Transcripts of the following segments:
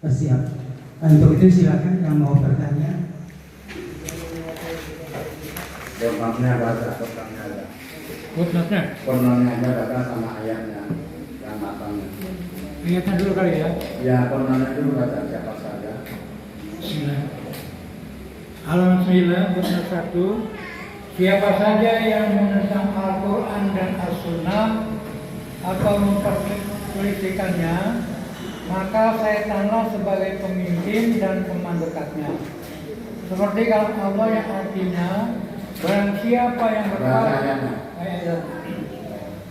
Siap. Untuk itu silakan yang mau bertanya. Footnote-nya baca, footnote-nya ada. Footnote-nya aja baca sama ayatnya yang matangnya. Ayatnya dulu kali ya. Ya, footnote-nya dulu baca siapa saja. Bismillah. Halaman 9, footnote 1. Siapa saja yang menentang Al-Quran dan As-Sunnah atau memperselisikannya, maka setanlah sebagai pemimpin dan teman dekatnya. Seperti kalam Allah yang artinya, barang siapa yang berpaling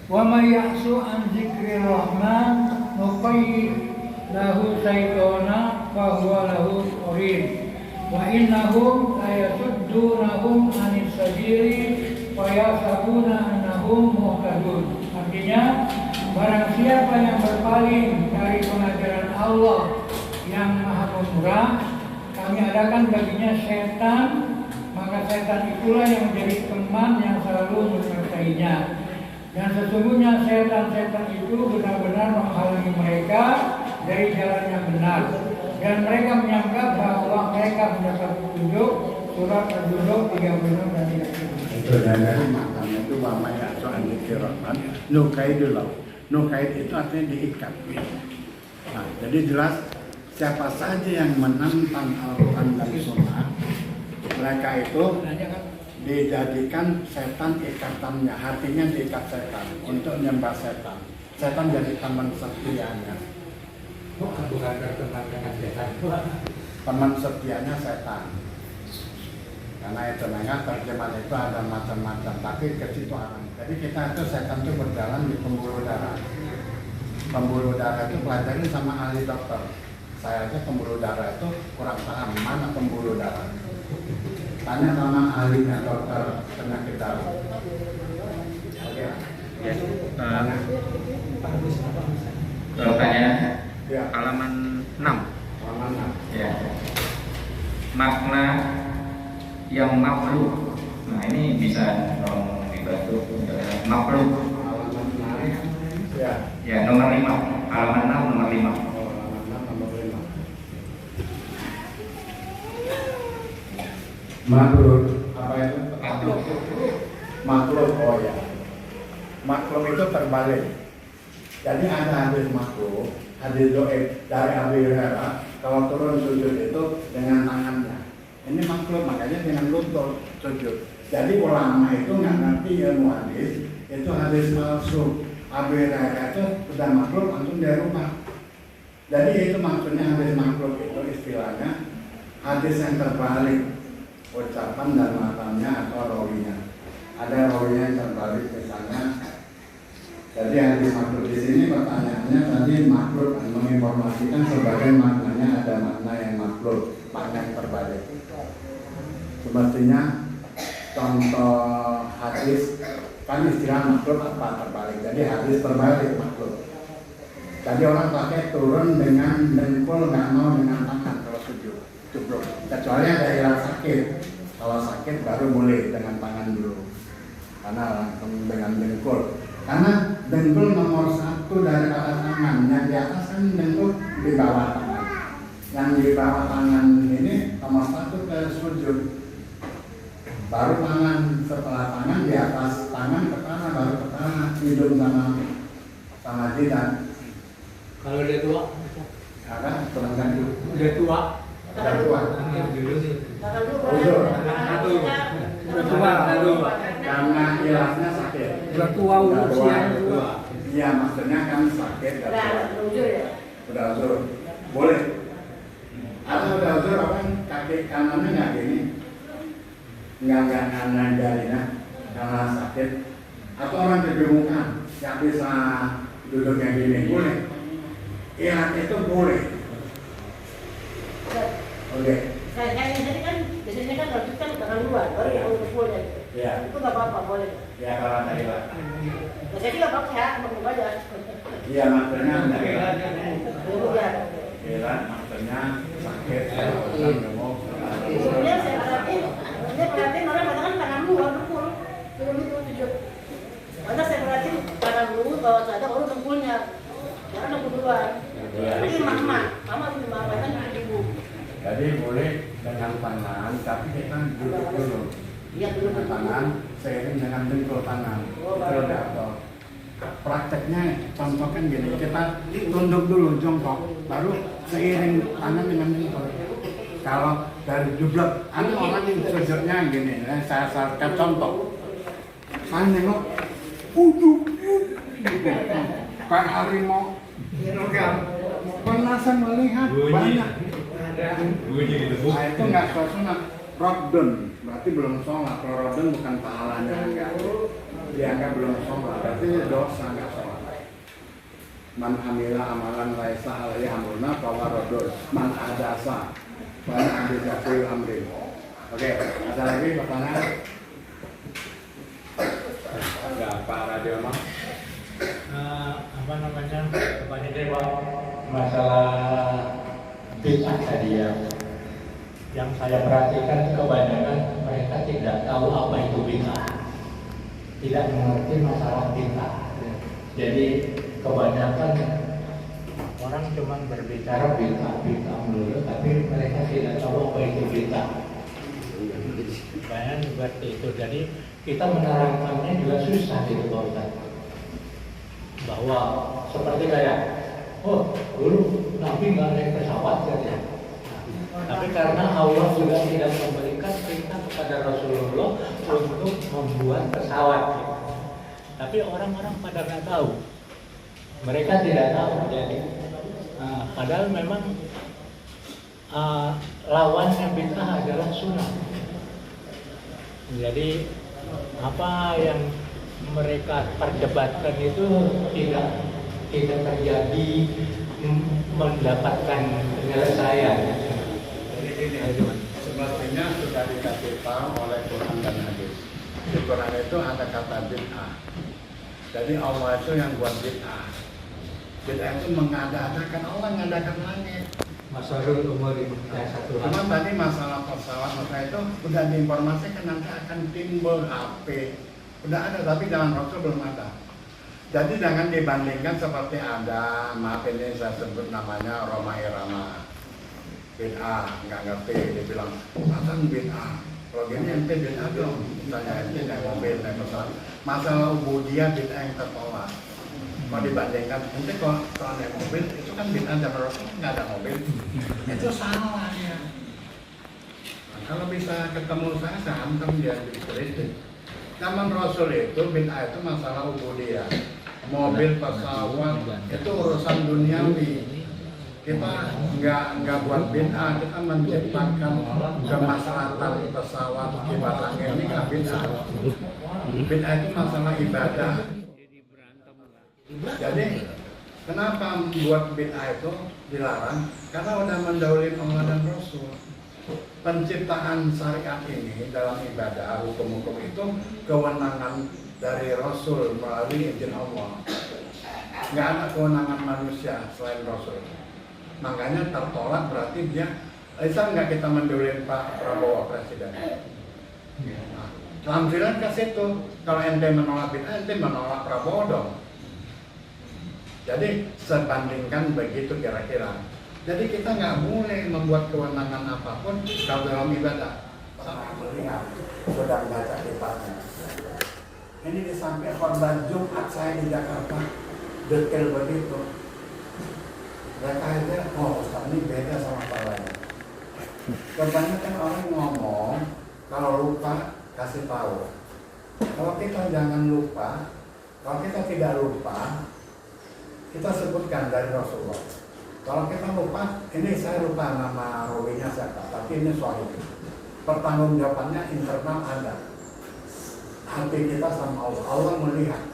wa may ya'su an dzikrir rahman nuqayyid lahu syaitana fa huwa lahu qarin wa innahum la yasuddunahum 'anis sabili wa yahsabuna annahum muhtadun. Artinya, barang siapa yang berpaling dari pengajaran Allah yang Maha Pemurah, kami adakan baginya setan, maka setan itulah yang menjadi teman yang selalu menyertainya. Dan sesungguhnya setan-setan itu benar-benar menghalangi mereka dari jalan yang benar. Dan mereka menyangka bahwa mereka mendapat petunjuk. Surat Al-Zukhruf 36 dan 37. Itu dari maknanya itu wama ya'su an dzikrir rahman nuqayyid. Nuqayyid itu artinya diikat. Nah, jadi jelas siapa saja yang menentang Al-Quran dan Sunnah, mereka itu dijadikan setan ikatannya, hatinya diikat setan untuk menyembah setan. Setan jadi teman setianya. Bukan berteman dengan setan. Teman setianya setan. Karena itu namanya terjemahan itu ada macam-macam, tapi ke situ arah. Jadi kita itu setan itu berjalan di pembuluh darah. Pembuluh darah itu pelajarin sama ahli dokter. Saya aja pembuluh darah itu kurang paham mana pembuluh darah. Tanya sama ahlinya dokter penyakit darah. Oke. Ya. Pertanyaan Ya. halaman 6. Halaman 6. Ya. Makna yang makhluk. Nah, ini bisa tolong dibantu. Makhluk. Halaman 6. Ya. Ya, nomor 5. Halaman 6 nomor 5. Oh, halaman 6 nomor 5. Makhluk. Apa itu? Makhluk. Makhluk, oh ya. Makhluk itu terbalik. Jadi ada hadis makhluk, hadis doib dari Abu Hurairah, kalau turun sujud itu dengan tangannya. Ini makhluk, makanya dengan lutut sujud. Jadi ulama itu nggak ngerti ilmu hadis, itu hadis palsu. Abu Hurairah itu sudah makhluk langsung dia rubah. Jadi itu maksudnya hadis makhluk itu istilahnya hadis yang terbalik ucapan dan matanya atau rawinya. Ada rawinya yang terbalik misalnya. Jadi yang dimaksud di sini pertanyaannya tadi makhluk menginformasikan sebagai maknanya ada makna yang makhluk, makna yang terbalik. Semestinya contoh hadis kan istilah makhluk apa terbalik. Jadi hadis terbalik makhluk. Jadi orang pakai turun dengan dengkul, nggak mau dengan tangan kalau sujud. Cukup. Kecuali ada ilah sakit. Kalau sakit baru boleh dengan tangan dulu. Karena langsung dengan dengkul. Karena dengkul nomor 1 dari kata tangan, yang di atas kan dengkul di bawah tangan. Yang di bawah tangan ini nomor 1 ke sujud. Baru tangan, setelah tangan di atas tangan ke tangan, baru ke tangan, hidung sama jidat. Kalau dia tua, Ada terangkan dulu. udah tua, Udah tua. dulu sih. Uzur. Udah tua, aduh. Karena ilahnya sakit. Udah tua, usianya tua. Iya, maksudnya kan sakit dan tua. Udah uzur. Boleh. Atau udah uzur apa kaki kanannya nggak gini? Nggak kanan jarinya karena sakit. Atau orang kegemukan nggak bisa duduk yang gini, boleh. Ilah itu boleh. Oke. Kayak ini kan biasanya kan kalau kita tangan luar baru yang boleh. Ya. Itu nggak apa-apa boleh. Ya kalau ada ilah. Jadi nggak pakai ya, mau aja. Iya maksudnya ada ilah. Ya. Ilah maksudnya sakit kalau orang gemuk. Sebenarnya saya perhatiin orang katakan tangan luar dengkul, turun itu sujud. Karena saya perhatiin tangan luar bawah sadar baru dengkulnya. Karena dengkul duluan. Ini mama ini mama Jadi boleh dengan tangan, tapi kita duduk dulu. Iya, dulu Dengan tangan, seiring dengan dengkul tangan. Itu udah atau prakteknya contohkan gini, kita tunduk dulu jongkok, baru seiring tangan dengan dengkul. Kalau dari jublek, ada orang yang sujudnya gini, saya akan contoh. Saya nengok, kayak harimau. Pernah saya melihat banyak. Bunyi gitu. Nah, itu nggak sholat rodon, berarti belum sholat. Kalau rodon bukan pahalanya, enggak. Dianggap belum sholat, berarti dosa nggak sholat. Man amila amalan laisa alaihi amruna fahuwa rodon. Man adasa banyak ambil jakul amrin. Oke, ada lagi pertanyaan? Ada Pak Radio Mas. Apa namanya kepada dewa masalah bid'ah tadi yang saya perhatikan kebanyakan mereka tidak tahu apa itu bid'ah, tidak mengerti masalah bid'ah. Jadi kebanyakan orang cuma berbicara bid'ah melulu, tapi mereka tidak tahu apa itu bid'ah. Banyak seperti itu. Jadi kita menerangkannya juga susah gitu Pak Ustaz. Bahwa seperti kayak, oh dulu Nabi nggak naik pesawat ya. Tapi karena Allah juga tidak memberikan perintah kepada Rasulullah untuk membuat pesawat. Tapi orang-orang pada nggak tahu. Mereka tidak tahu. Jadi, padahal memang lawannya bid'ah adalah sunnah. Jadi apa yang mereka perdebatkan itu tidak terjadi mendapatkan penyelesaian. Jadi ini semestinya sudah dikasih tahu oleh Quran dan hadis. Di Quran itu ada kata bid'ah. Jadi Allah itu yang buat bid'ah. Bid'ah itu mengada-adakan, Allah mengadakan langit. Masalul umur itu satu hal. Cuma tadi masalah pesawat itu udah diinformasikan nanti akan timbul HP. Udah ada tapi dalam Rasul belum ada. Jadi jangan dibandingkan seperti ada, maaf ini saya sebut namanya Roma Irama. Bid'ah, nggak ngerti, dia bilang, pasang bid'ah. Kalau gini ente bid'ah dong, misalnya ente naik mobil, naik pesawat. Masalah ubudiyah bid'ah yang tertolak. Kalau dibandingkan, ente kalau naik mobil, itu kan bid'ah zaman Rasul nggak ada mobil. Itu salah ya. Nah, kalau bisa ketemu saya hantam dia di kritik. Zaman Rasul itu bid'ah itu masalah ubudiyah. Mobil, pesawat, itu urusan duniawi. Kita nggak buat bid'ah, kita menciptakan kemaslahatan pesawat kibat angin ini nggak bid'ah. Bid'ah itu masalah ibadah. Jadi kenapa buat bid'ah itu dilarang? Karena udah mendahului Allah dan Rasul. Penciptaan syariat ini dalam ibadah, hukum-hukum itu kewenangan dari Rasul melalui izin Allah. Nggak ada kewenangan manusia selain Rasul. Makanya tertolak berarti dia, bisa nggak kita mendahului Pak Prabowo Presiden? Nah, lampiran ke situ. Kalau ente menolak bid'ah, ente menolak Prabowo dong. Jadi sebandingkan begitu kira-kira. Jadi kita nggak boleh membuat kewenangan apapun kalau dalam ibadah. Saya melihat, sudah baca kitabnya. Ini disampaikan khotbah Jumat saya di Jakarta, detail begitu. Mereka aja, oh Ustaz ini beda sama Pak lain. Kebanyakan orang ngomong, kalau lupa kasih tahu. Kalau kita jangan lupa, kalau kita tidak lupa, kita sebutkan dari Rasulullah. Kalau kita lupa, ini saya lupa nama rawinya siapa, tapi ini soal itu. Pertanggungjawabannya internal ada. Hati kita sama Allah, Allah melihat.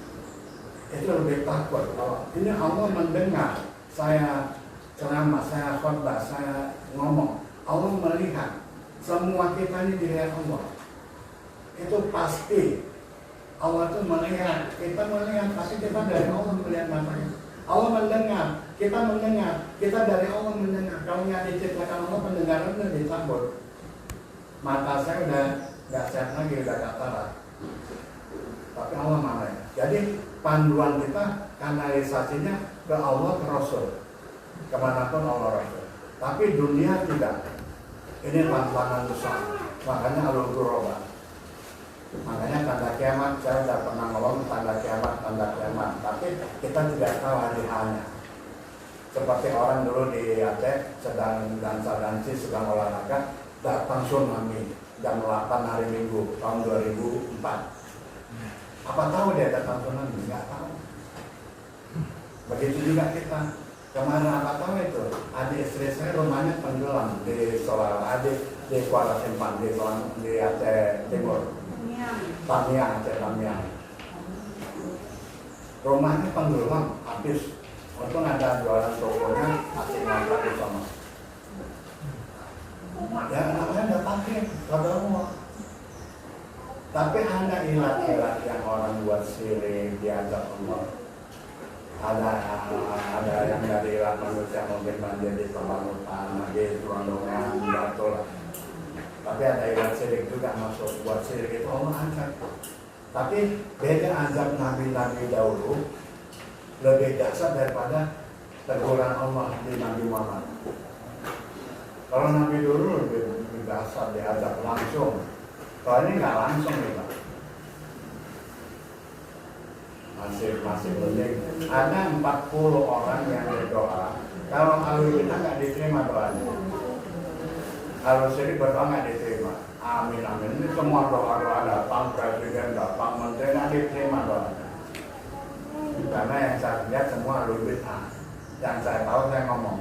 Itu lebih takut. Kalau ini Allah mendengar saya ceramah, saya khotbah, saya ngomong, Allah melihat. Semua kita ini dilihat Allah. Itu pasti. Allah itu melihat, kita melihat, pasti kita dari Allah melihat matanya. Allah mendengar, kita mendengar, kita dari Allah mendengar. Kalau nggak diciptakan Allah, pendengaran udah dicabut. Mata saya udah nggak sehat lagi, udah katarak. Tapi Allah marah. Jadi panduan kita kanalisasinya ke Allah, ke Rasul. Kemanapun Allah Rasul. Tapi dunia tidak. Ini tantangan besar. Makanya alul ghuraba. Makanya tanda kiamat, saya tidak pernah ngomong tanda kiamat. Tapi kita tidak tahu hari hanya. Seperti orang dulu di Aceh sedang dansa-dansi, sedang olahraga, datang tsunami jam 8 hari Minggu tahun 2004. Apa tahu dia datang tsunami? Nggak tahu. Begitu juga kita. Kemarin apa tahu itu? Adik istri saya rumahnya tenggelam di Kuala Simpang, di Aceh Timur. Tamiang, Aceh Tamiang. Rumahnya tenggelam habis. Untung ada jualan tokonya masih ngangkat di sana. Ya namanya nggak pakai pada rumah. Tapi ada ilat-ilat yang orang buat sirik diajak Allah. Ada yang dari ilat manusia mungkin menjadi pembangunan, menjadi perundungan, jatuh lah. Tapi ada ilat sirik juga masuk. Buat sirik itu Allah angkat. Tapi beda azab nabi-nabi dahulu lebih dahsyat daripada teguran Allah di Nabi Muhammad. Kalau Nabi dulu lebih dahsyat diazab langsung. Kalau ini nggak langsung nih Pak. Masih penting. Ada 40 orang yang berdoa. Kalau alul kita nggak diterima doanya. Kalau syirik berdoa nggak diterima. Amin amin. Ini semua doa datang presiden, datang menteri nggak diterima doanya. Karena yang saya lihat semua alul bid'ah. Yang saya tahu saya ngomong.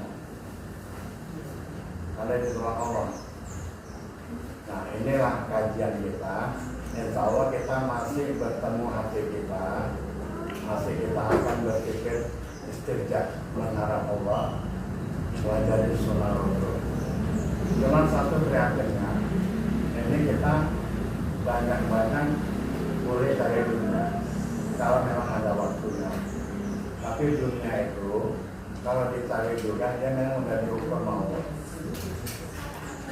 Ada di surah Allah. Nah inilah kajian kita. Insya Allah kita masih bertemu hati kita. Masih kita akan berpikir istirja mengharap Allah. Wajah di sunnah Rasul. Cuma satu kreatifnya. Ini kita banyak-banyak boleh dari dunia. Kalau memang ada waktunya. Tapi dunia itu kalau dicari juga dia memang udah diukur mau.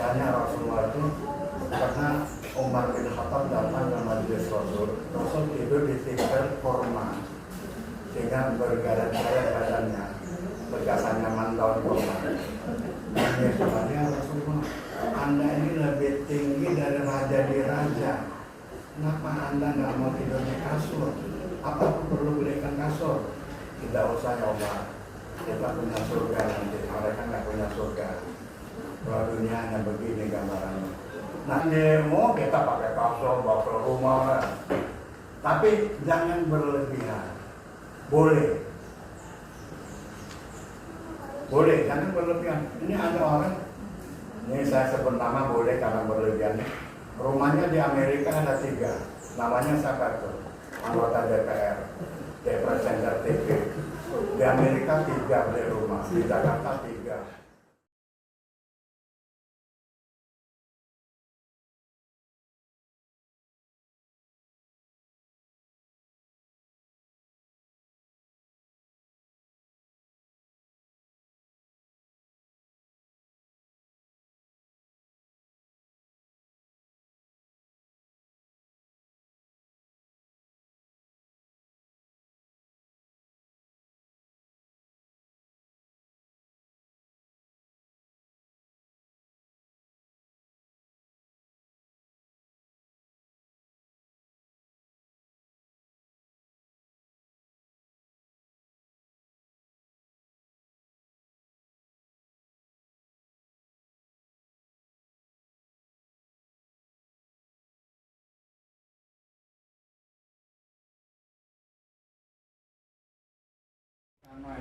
Banyak Rasulullah itu karena Umar bin Khattab datang ke majelis Rasul tidur di tikar kurma sehingga bergarak-garak badannya begasannya daun kurma. Ya sebenarnya Rasulullah, Anda ini lebih tinggi dari raja di raja. Kenapa Anda nggak mau tidur di kasur? Apa perlu belikan kasur? Tidak usah ya Allah. Kita punya surga nanti. Mereka nggak punya surga. Kalau dunia hanya begini gambarannya. Nah, mau kita pakai kasur, bawa ke rumah. Tapi jangan berlebihan. Boleh, jangan berlebihan. Ini ada orang, ini saya sebut nama boleh karena berlebihan. Rumahnya di Amerika ada 3. Namanya siapa tuh? Anggota DPR, representatif. Di Amerika 3 beli rumah, di Jakarta 3.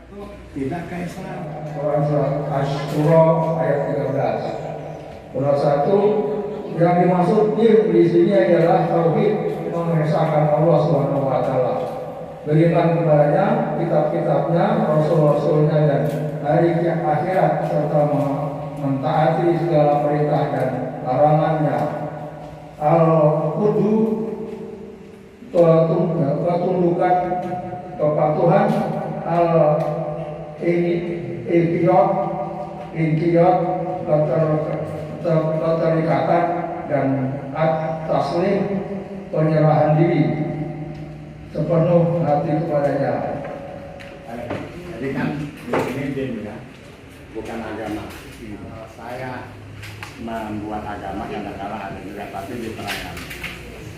Itu tidak ke Islam. Surah Asy-Syura ayat 13. Surah 1 yang dimaksud di sini adalah tauhid, mengesahkan Allah Subhanahu wa taala. Beriman kepadanya, kitab-kitabnya, rasul-rasulnya dan hari akhirat serta mentaati segala perintah dan larangannya. Al-Qudu ketundukan kepatuhan, Al-Inqiyad keterikatan dan At-Taslim penyerahan diri sepenuh hati kepadanya. Jadi kan di sini din ya, bukan agama. Saya membuat agama kadang-kadang ada juga, tapi diterangkan.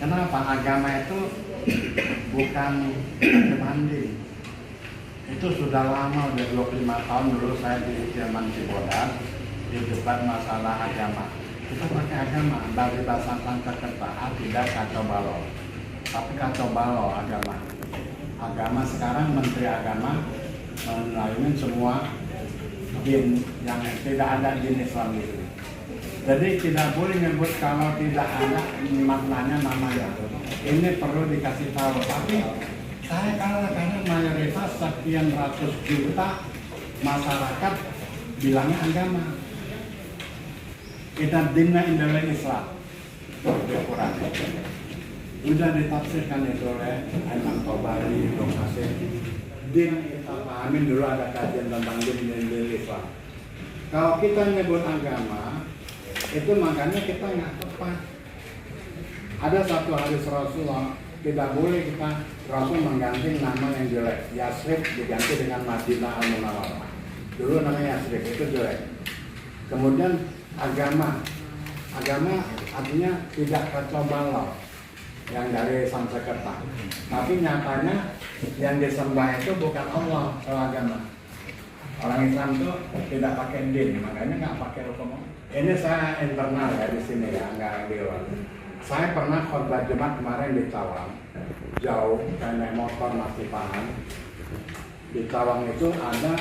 Kenapa agama itu bukan banding? Itu sudah lama, udah 25 tahun dulu saya di zaman Cibodas di debat masalah agama. Kita pakai agama dari bahasa Sanskerta, tidak kacau balau, tapi kacau balau agama. Agama sekarang Menteri Agama melayani semua din yang tidak ada din Islam itu. Jadi tidak boleh nyebut kalau tidak ada maknanya namanya. Ini perlu dikasih tahu. Tapi saya kalah karena mayoritas sekian ratus juta masyarakat bilangnya agama. Kita dinna indalah Islam. Quran. Sudah ditafsirkan itu oleh Imam Tabari, Ibnu Katsir. Din kita pahamin dulu, ada kajian tentang din Islam. Kalau kita nyebut agama, itu makanya kita nggak tepat. Ada satu hadis Rasulullah, tidak boleh kita Rasul mengganti nama yang jelek. Yasrib diganti dengan Madinah Al-Munawwarah. Dulu namanya Yasrib, itu jelek. Kemudian agama artinya tidak kacau balau yang dari Sanskerta. Tapi nyatanya yang disembah itu bukan Allah, kalau agama. Orang Islam itu tidak pakai din, makanya nggak pakai hukum. Ini saya internal ya di sini ya, nggak di luar. Saya pernah khotbah Jumat kemarin di Cawang, jauh, kayak motor masih paham. Di Cawang itu ada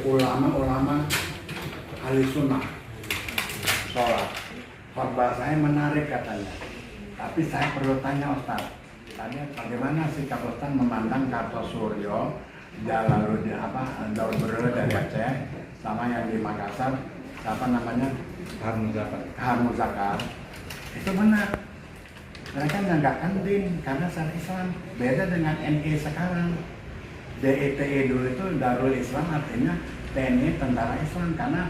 ulama-ulama ahli sunnah sholat. Khotbah saya menarik katanya. Tapi saya perlu tanya Ustaz, tadi bagaimana sikap Ustaz memandang Kartosuryo, Jalaluddin Daud Berle dari Aceh, sama yang di Makassar, siapa namanya? Harmuzakar. Itu benar. Mereka menegakkan din karena syariat Islam. Beda dengan NI sekarang. DITI dulu itu Darul Islam, artinya TNI Tentara Islam, karena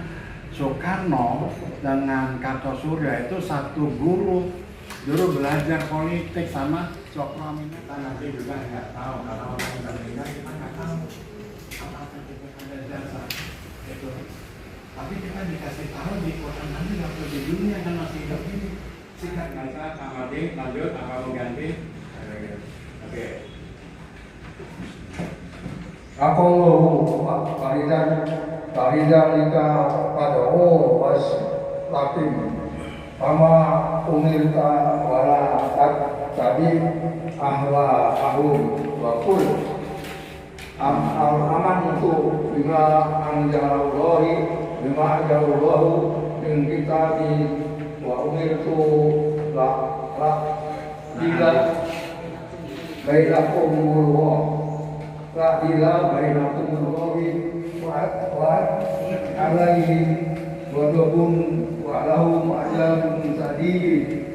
Soekarno dengan Kartosuryo itu satu guru. Dulu belajar politik sama Cokro Aminoto. Kita nanti juga nggak tahu, karena orang yang berbeda kita nggak tahu apakah kita ada jasa itu. Tapi kita dikasih tahu di Quran nanti waktu di dunia kan masih hidup ini. Sikat nggak sama D, lanjut apa mau ganti? Oke. Aku Faridan lika padahu was lakim ama umirta wala tadi ahwa ahum wa kul aman itu bima anjalallahi bima anjalallahu min kitabi wa umirtu la bila bainakum wa la bila bainakum wa alaihi wa dabun wa lahum ajabun sadid.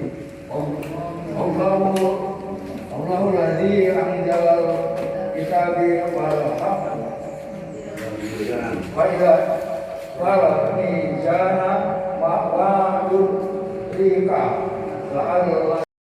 Allahu ladzi anjala kitabi wal haqq wa idza qala ni jana ma'wadun rika la'alla